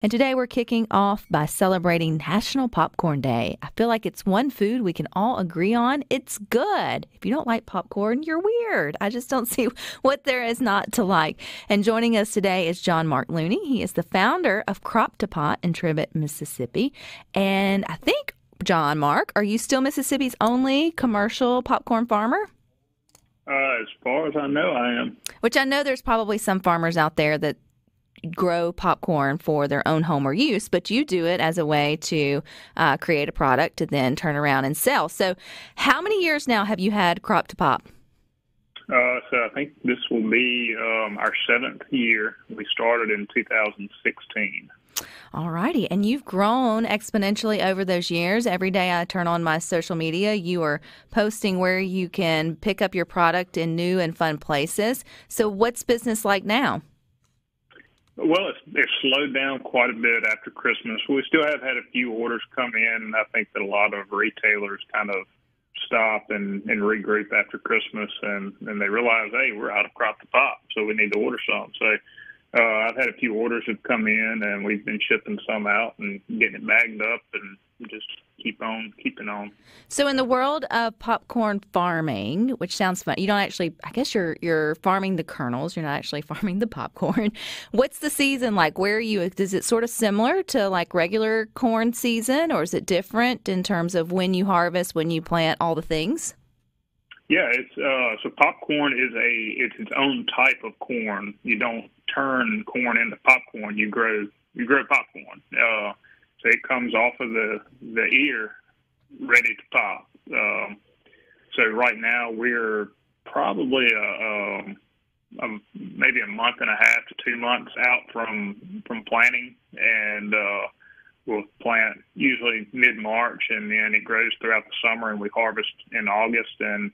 And today we're kicking off by celebrating National Popcorn Day. I feel like it's one food we can all agree on. It's good. If you don't like popcorn, you're weird. I just don't see what there is not to like. And joining us today is Mark Looney. He is the founder of Crop-to-Pot in Tribbett, Mississippi. And I think, Mark, are you still Mississippi's only commercial popcorn farmer? As far as I know, I am. Which I know there's probably some farmers out there that grow popcorn for their own home or use, but you do it as a way to create a product to then turn around and sell. So how many years now have you had Crop-to-Pop? So I think this will be our 7th year. We started in 2016. All righty. And you've grown exponentially over those years. Every day I turn on my social media, you are posting where you can pick up your product in new and fun places. So what's business like now? Well, it's slowed down quite a bit after Christmas. We still have had a few orders come in, and I think that a lot of retailers kind of stop and regroup after Christmas, and they realize, hey, we're out of Crop-to-Pop, so we need to order some. So I've had a few orders have come in, and we've been shipping some out and getting it bagged up and just keep on keeping on. So in the world of popcorn farming, which sounds fun, you don't actually, I guess you're farming the kernels. You're not actually farming the popcorn. What's the season like? Where are you? Is it sort of similar to like regular corn season, or is it different in terms of when you harvest, when you plant, all the things? Yeah, it's so popcorn is it's its own type of corn. You don't turn corn into popcorn. You grow popcorn. So it comes off of the ear, ready to pop. So right now we're probably maybe a month and a half to 2 months out from planting, and we'll plant usually mid-March, and then it grows throughout the summer, and we harvest in August. And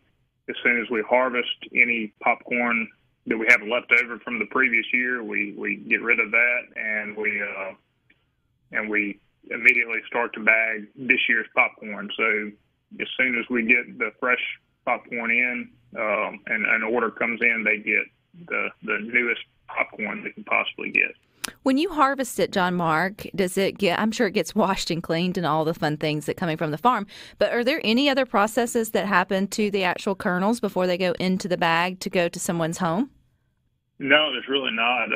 as soon as we harvest any popcorn that we have left over from the previous year, we get rid of that, and we immediately start to bag this year's popcorn. So as soon as we get the fresh popcorn in, and an order comes in, they get the newest popcorn they can possibly get. When you harvest it, Mark, does it get, I'm sure it gets washed and cleaned and all the fun things that coming from the farm, but are there any other processes that happen to the actual kernels before they go into the bag to go to someone's home? No, there's really not.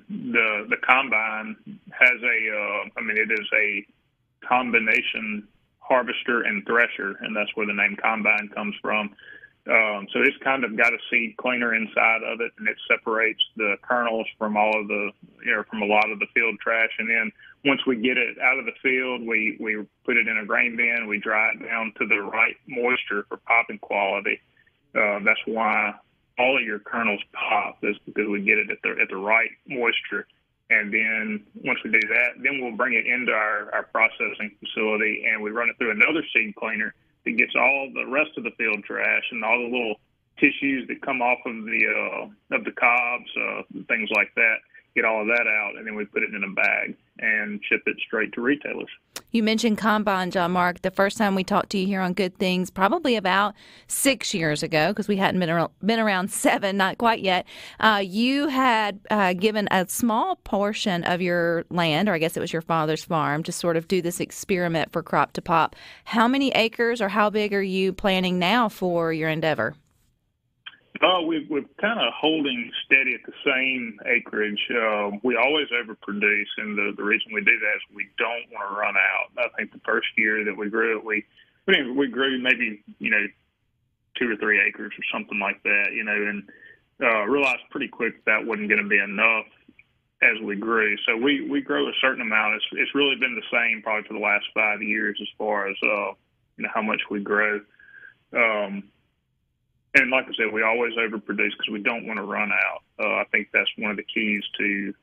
The combine has it is a combination harvester and thresher, and that's where the name combine comes from. So it's kind of got a seed cleaner inside of it, and it separates the kernels from from a lot of the field trash. And then once we get it out of the field, we put it in a grain bin. We dry it down to the right moisture for popping quality. That's why all of your kernels pop, is because we get it at the right moisture. And then once we do that, then we'll bring it into our processing facility, and we run it through another seed cleaner that gets all the rest of the field trash and all the little tissues that come off of the cobs, things like that. Get all of that out, and then we put it in a bag and ship it straight to retailers. You mentioned combine, Mark. The first time we talked to you here on Good Things, probably about 6 years ago, because we hadn't been around 7, not quite yet. You had given a small portion of your land, or I guess it was your father's farm, to sort of do this experiment for Crop-to-Pop. How many acres or how big are you planning now for your endeavor? We're kind of holding steady at the same acreage. We always overproduce, and the reason we do that is we don't want to run out. I think the first year that we grew it, we grew maybe 2 or 3 acres or something like that, and realized pretty quick that wasn't going to be enough as we grew. So we grow a certain amount. It's really been the same probably for the last 5 years as far as how much we grow. And like I said, we always overproduce because we don't want to run out. I think that's one of the keys to,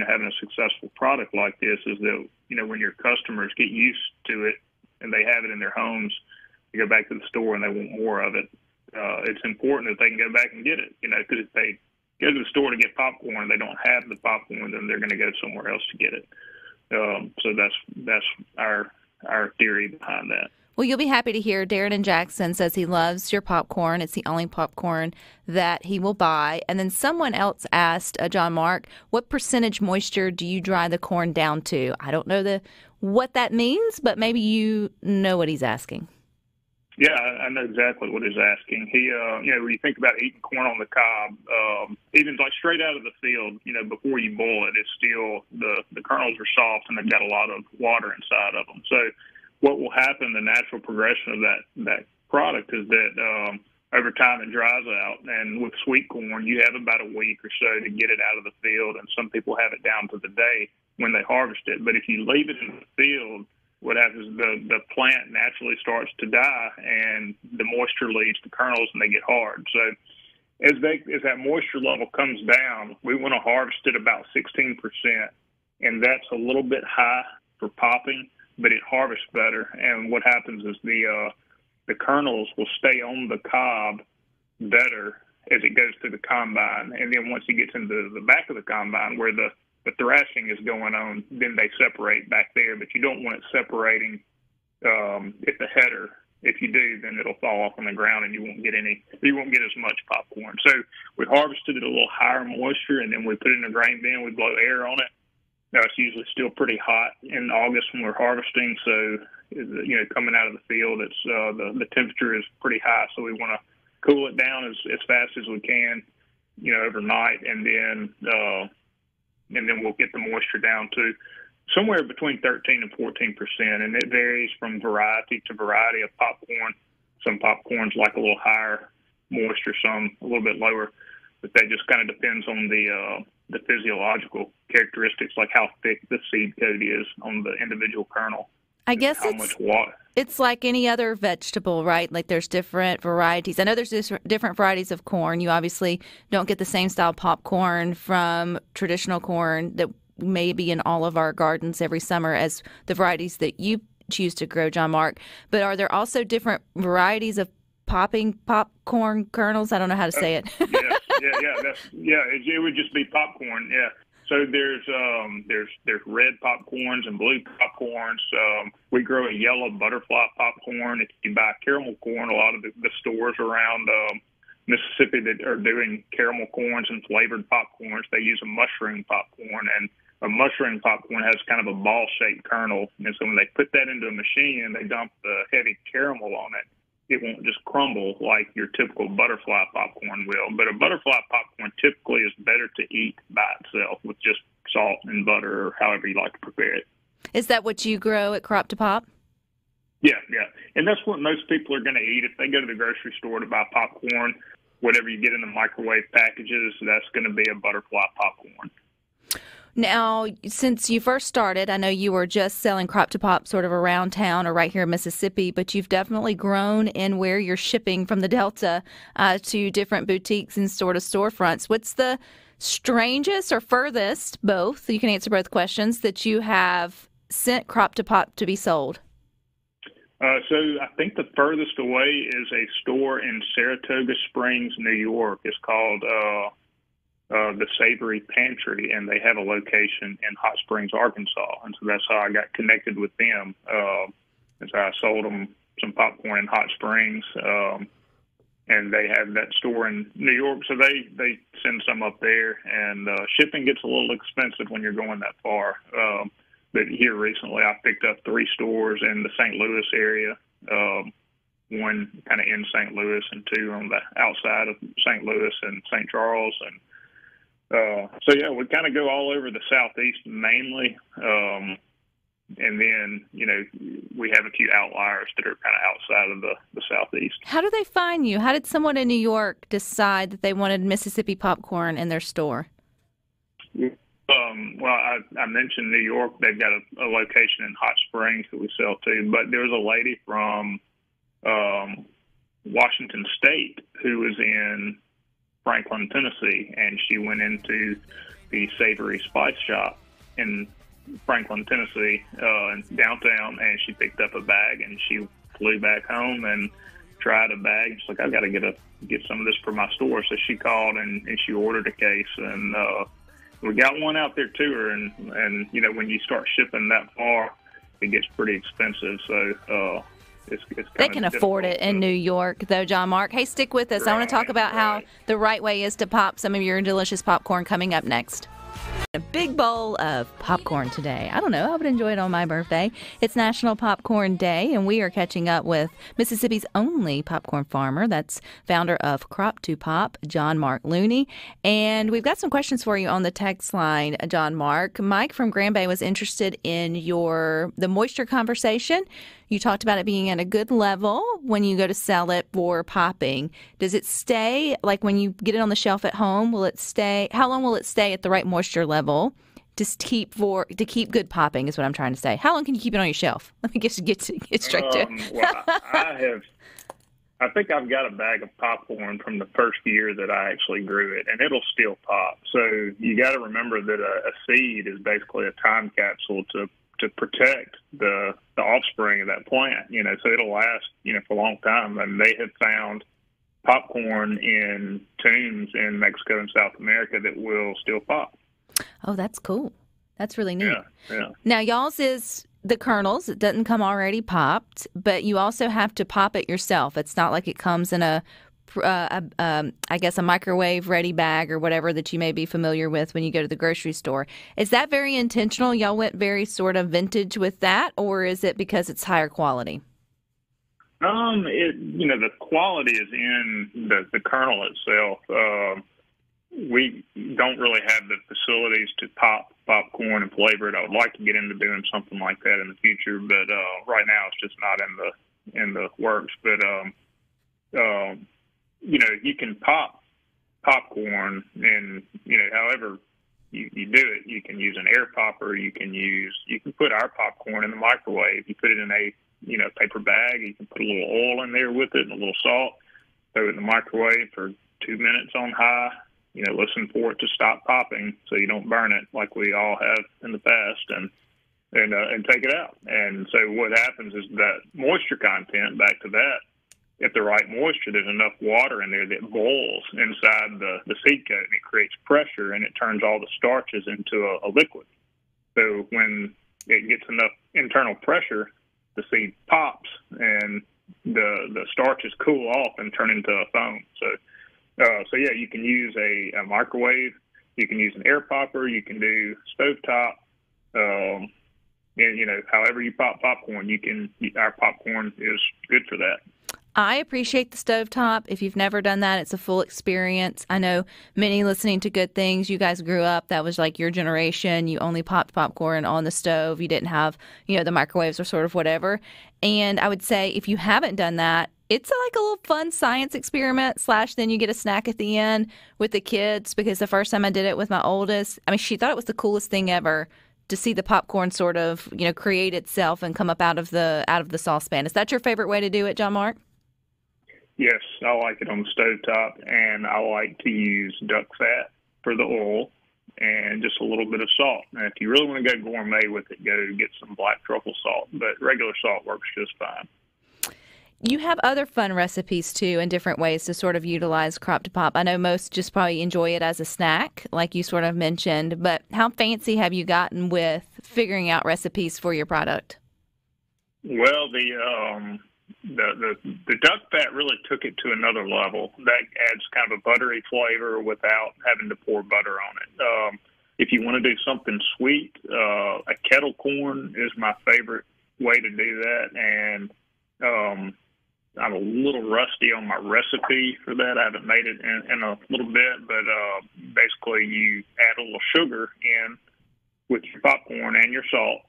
having a successful product like this is that, when your customers get used to it and they have it in their homes, they go back to the store and they want more of it. It's important that they can go back and get it, because if they go to the store to get popcorn and they don't have the popcorn, then they're going to go somewhere else to get it. So that's our theory behind that. Well, you'll be happy to hear Darren in Jackson says he loves your popcorn. It's the only popcorn that he will buy. And then someone else asked, John Mark, what percentage moisture do you dry the corn down to? I don't know what that means, but maybe you know what he's asking. Yeah, I know exactly what he's asking. He, when you think about eating corn on the cob, even like straight out of the field, before you boil it, it's still the kernels are soft and they've got a lot of water inside of them. So what will happen, the natural progression of that product is that over time it dries out. And with sweet corn, you have about a week or so to get it out of the field, and some people have it down to the day when they harvest it. But if you leave it in the field, what happens is the plant naturally starts to die, and the moisture leaves the kernels and they get hard. So as that moisture level comes down, we want to harvest it about 16%, and that's a little bit high for popping, but it harvests better. And what happens is the kernels will stay on the cob better as it goes through the combine. And then once it gets into the back of the combine where the thrashing is going on, then they separate back there. But you don't want it separating at the header. If you do, then it'll fall off on the ground and you won't get as much popcorn. So we harvested it a little higher moisture, and then we put it in a grain bin. We blow air on it. Now, it's usually still pretty hot in August when we're harvesting. So, coming out of the field, it's the temperature is pretty high. So we want to cool it down as fast as we can, overnight, and then we'll get the moisture down to somewhere between 13 and 14%, and it varies from variety to variety of popcorn. Some popcorns like a little higher moisture, some a little bit lower, but that just kind of depends on the physiological characteristics, like how thick the seed coat is on the individual kernel. I guess it's like any other vegetable, right? Like there's different varieties. I know there's different varieties of corn. You obviously don't get the same style popcorn from traditional corn that may be in all of our gardens every summer as the varieties that you choose to grow, John Mark. But are there also different varieties of popcorn kernels? I don't know how to say it. It would just be popcorn. Yeah. So there's red popcorns and blue popcorns. We grow a yellow butterfly popcorn. If you buy caramel corn, a lot of the stores around Mississippi that are doing caramel corns and flavored popcorns, they use a mushroom popcorn. And a mushroom popcorn has kind of a ball-shaped kernel. And so when they put that into a machine and they dump the heavy caramel on it, it won't just crumble like your typical butterfly popcorn will. But a butterfly popcorn typically is better to eat by itself with just salt and butter or however you like to prepare it. Is that what you grow at Crop to Pop? Yeah. And that's what most people are going to eat. If they go to the grocery store to buy popcorn, whatever you get in the microwave packages, that's going to be a butterfly popcorn. Now, since you first started, I know you were just selling Crop to Pop sort of around town or right here in Mississippi, but you've definitely grown in where you're shipping from the Delta to different boutiques and sort of storefronts. What's the strangest or furthest, both, you can answer both questions, that you have sent Crop to Pop to be sold? So I think the furthest away is a store in Saratoga Springs, New York. It's called the Savory Pantry, and they have a location in Hot Springs, Arkansas. And so that's how I got connected with them. And so I sold them some popcorn in Hot Springs, and they have that store in New York. So they send some up there, and shipping gets a little expensive when you're going that far. But here recently I picked up 3 stores in the St. Louis area, one kind of in St. Louis and 2 on the outside of St. Louis and St. Charles. And we kind of go all over the Southeast mainly. And then, we have a few outliers that are kind of outside of the Southeast. How do they find you? How did someone in New York decide that they wanted Mississippi popcorn in their store? I mentioned New York. They've got a location in Hot Springs that we sell to. But there was a lady from Washington State who was in Franklin, Tennessee, and she went into the Savory Spice Shop in Franklin, Tennessee, in downtown, and she picked up a bag, and she flew back home and tried a bag. She's like, I've got to get some of this for my store. So she called and she ordered a case, and we got one out there to her. And when you start shipping that far, it gets pretty expensive. So it's they can afford it in New York, though, John Mark. Hey, stick with us. I want to talk about how the right way is to pop some of your delicious popcorn coming up next. A big bowl of popcorn today. I don't know. I would enjoy it on my birthday. It's National Popcorn Day, and we are catching up with Mississippi's only popcorn farmer. That's founder of Crop to Pop, John Mark Looney. And we've got some questions for you on the text line, John Mark. Mike from Grand Bay was interested in the moisture conversation. You talked about it being at a good level when you go to sell it for popping. Does it stay, like when you get it on the shelf at home, how long will it stay at the right moisture level to keep good popping is what I'm trying to say. How long can you keep it on your shelf? Let me get straight to it. Well, I think I've got a bag of popcorn from the first year that I actually grew it, and it'll still pop. So you got to remember that a seed is basically a time capsule to protect the offspring of that plant, so it'll last, for a long time. And they have found popcorn in tombs in Mexico and South America that will still pop. Oh, that's cool. That's really neat. Yeah. Now, y'all's is the kernels. It doesn't come already popped, but you also have to pop it yourself. It's not like it comes in a microwave ready bag or whatever that you may be familiar with when you go to the grocery store. Is that very intentional? Y'all went very sort of vintage with that, or is it because it's higher quality? The quality is in the kernel itself. We don't really have the facilities to pop popcorn and flavor it. I would like to get into doing something like that in the future, but right now it's just not in the works. But you can pop popcorn, and however you do it. You can use an air popper. You can put our popcorn in the microwave. You put it in a paper bag. You can put a little oil in there with it and a little salt. Throw it in the microwave for 2 minutes on high. Listen for it to stop popping so you don't burn it like we all have in the past, and take it out. And so what happens is that moisture content, back to that, at the right moisture, there's enough water in there that boils inside the seed coat, and it creates pressure, and it turns all the starches into a liquid. So when it gets enough internal pressure, the seed pops, and the starches cool off and turn into a foam. So you can use a microwave, you can use an air popper, you can do stovetop, however you pop popcorn, our popcorn is good for that. I appreciate the stovetop. If you've never done that, it's a full experience. I know many listening to Good Things, you guys grew up, that was like your generation. You only popped popcorn on the stove. You didn't have, the microwaves or sort of whatever. And I would say if you haven't done that, it's like a little fun science experiment / then you get a snack at the end with the kids, because the first time I did it with my oldest, she thought it was the coolest thing ever to see the popcorn sort of, create itself and come up out of the saucepan. Is that your favorite way to do it, John Mark? Yes, I like it on the stovetop, and I like to use duck fat for the oil and just a little bit of salt. And if you really want to go gourmet with it, go get some black truffle salt, but regular salt works just fine. You have other fun recipes, too, and different ways to sort of utilize Crop to Pop. I know most just probably enjoy it as a snack, like you sort of mentioned, but how fancy have you gotten with figuring out recipes for your product? Well, the duck fat really took it to another level. That adds kind of a buttery flavor without having to pour butter on it. If you want to do something sweet, a kettle corn is my favorite way to do that, and I'm a little rusty on my recipe for that. I haven't made it in a little bit, but basically you add a little sugar in with your popcorn and your salt.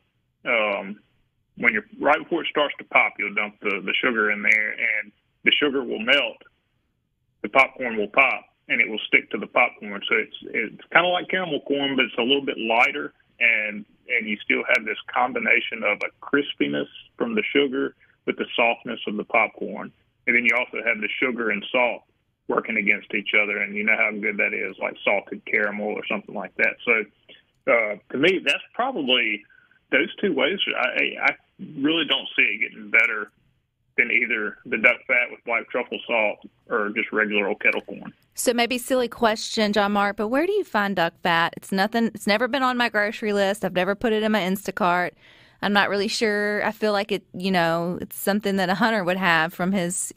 Right before it starts to pop, you'll dump the sugar in there, and the sugar will melt. The popcorn will pop, and it will stick to the popcorn. So it's kind of like caramel corn, but it's a little bit lighter, and you still have this combination of a crispiness from the sugar with the softness of the popcorn. And then you also have the sugar and salt working against each other, and you know how good that is, like salted caramel or something like that. So to me, that's probably those two ways. I really don't see it getting better than either the duck fat with black truffle salt or just regular old kettle corn. So maybe silly question, John Mark, but where do you find duck fat? It's never been on my grocery list. I've never put it in my Instacart. I'm not really sure. I feel like it's something that a hunter would have from his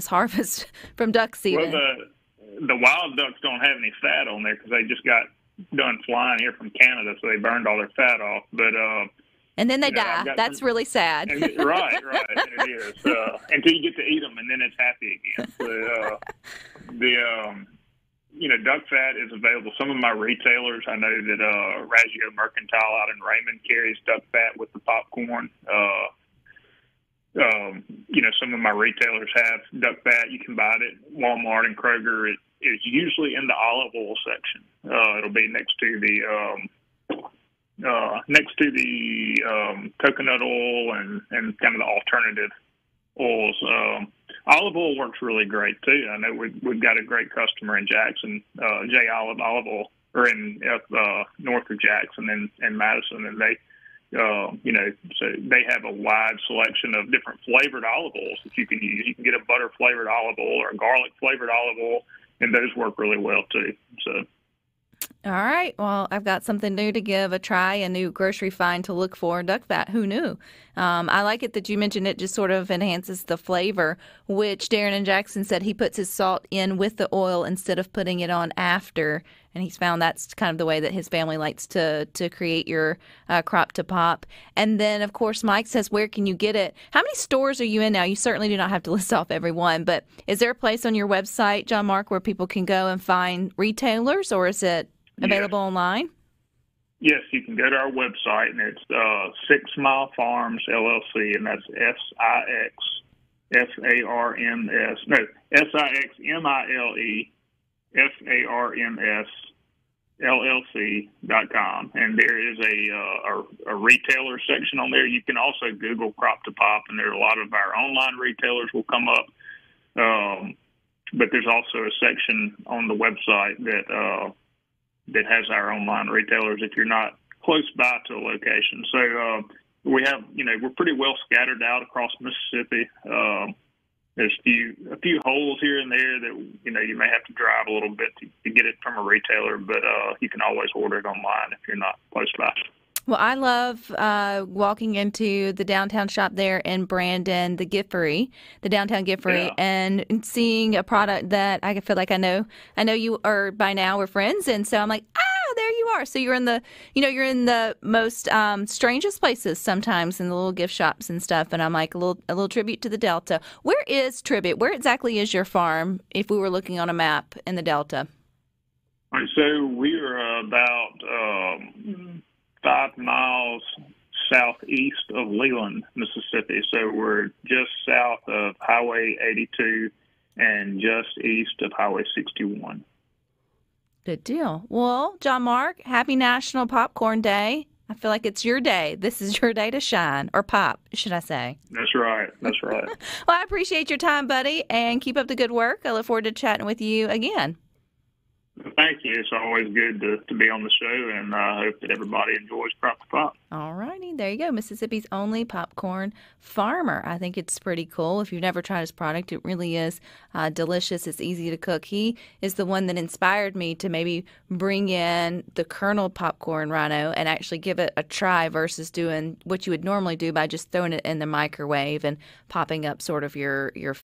harvest from duck season. Well, the wild ducks don't have any fat on there because they just got done flying here from Canada, so they burned all their fat off. But and then they die. That's really sad. Right. It is until you get to eat them, and then it's happy again. So, duck fat is available. Some of my retailers, I know that Raggio Mercantile out in Raymond carries duck fat with the popcorn. Some of my retailers have duck fat. You can buy it at Walmart and Kroger. It is usually in the olive oil section. It'll be next to the coconut oil and kind of the alternative oils. Olive oil works really great too. I know we've got a great customer in Jackson, J Olive Oil, or in north of Jackson and Madison, and they, so they have a wide selection of different flavored olive oils that you can use. You can get a butter flavored olive oil or a garlic flavored olive oil, and those work really well too. So. All right. Well, I've got something new to give a try, a new grocery find to look for, duck fat. Who knew? I like it that you mentioned it just sort of enhances the flavor, which Darren and Jackson said he puts his salt in with the oil instead of putting it on after. And he's found that's kind of the way that his family likes to create your crop to pop. And then, of course, Mike says, where can you get it? How many stores are you in now? You certainly do not have to list off every one, but is there a place on your website, John Mark, where people can go and find retailers, or is it available online? Yes, you can go to our website, and it's 6 Mile Farms LLC, and that's SIXMILEFARMSLLC.com, and there is a retailer section on there. You can also Google Crop to Pop, and there are a lot of our online retailers will come up. But there's also a section on the website that has our online retailers if you're not close by to a location. So we have, we're pretty well scattered out across Mississippi. There's a few holes here and there that, you may have to drive a little bit to get it from a retailer, but you can always order it online if you're not close by. Well, I love walking into the downtown shop there in Brandon, the downtown Giffery, and seeing a product that I feel like I know you are by now. We're friends, and so I'm like, there you are. So you're in the most strangest places sometimes in the little gift shops and stuff. And I'm like a little tribute to the Delta. Where is Tribute? Where exactly is your farm? If we were looking on a map in the Delta. All right, so we are about 5 miles southeast of Leland, Mississippi. So we're just south of Highway 82 and just east of Highway 61. Good deal. Well, John Mark, happy National Popcorn Day. I feel like it's your day. This is your day to shine, or pop, should I say. That's right. Well, I appreciate your time, buddy, and keep up the good work. I look forward to chatting with you again. Thank you. It's always good to be on the show, and I hope that everybody enjoys Crop to Pop. All righty. There you go. Mississippi's only popcorn farmer. I think it's pretty cool. If you've never tried his product, it really is delicious. It's easy to cook. He is the one that inspired me to maybe bring in the kernel popcorn, Rhino, and actually give it a try versus doing what you would normally do by just throwing it in the microwave and popping up sort of your